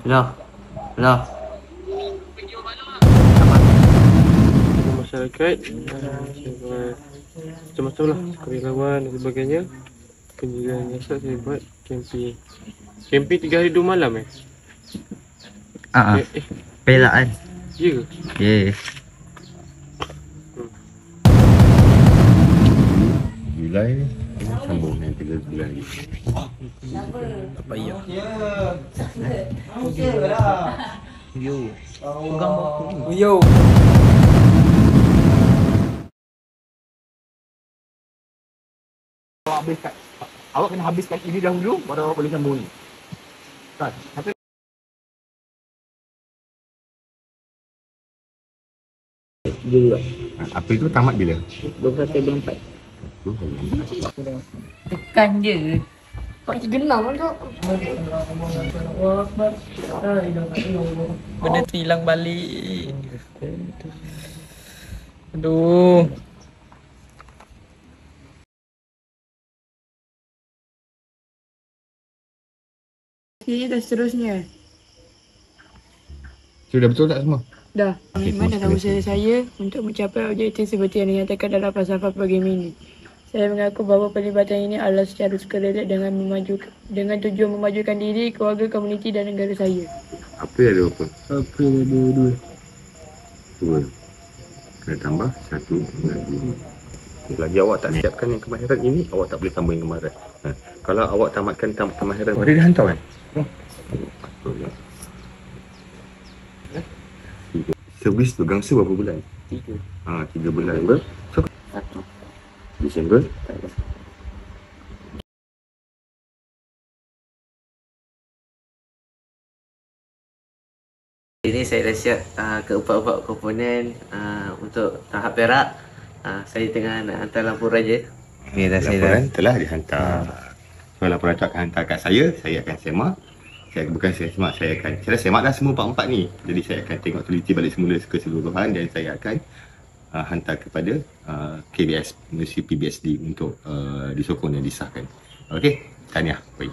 Dah. Dah. Masyarakat macam-macam lah, sukarelawan dan sebagainya. Penjagaan jasad saya buat camping 3 hari 2 malam Pelaan. Ya ke? Yes. Julai ni sambung yang 3 bulan lagi. Apa ya? Yo. Pegang bawah. Yo. Awak kena habiskan ini dahulu baru awak boleh sambung ni. Kan? Apa itu tamat bila? 21 Tekan je. Benda tu hilang balik. Aduh. Ini dah seterusnya. Sudah betul tak semua? Dah. Okey, Mana terima usaha saya untuk mencapai objektif seperti yang dinyatakan dalam falsafah program ini. Saya mengaku bahawa pelibatan ini adalah secara sukarela dengan tujuan memajukan diri, keluarga, komuniti dan negara saya. Apa yang ada apa? Apa ada 2? 2. Kena tambah 1 lagi. Lagi awak tak siapkan yang kemahiran ini, awak tak boleh tambah yang kemahiran. Kalau awak tamatkan kemahiran, dia dah hantar kan? Betul lah. Servis bergangsa berapa bulan? 3. 3 bulan. So, 1. Disember? Ini saya dah siap keempat-empat komponen untuk tahap perak. Saya tengah nak hantar laporan je. Ni dah saya dah. Laporan telah dihantar. So, laporan tu akan hantar kat saya akan semak. Saya akan semak dah semua 4 ni. Jadi saya akan tengok teliti balik semula keseluruhan dan saya akan hantar kepada KBS, Malaysia PBSD untuk disokong dan disahkan. Okey, tahniah. Baik.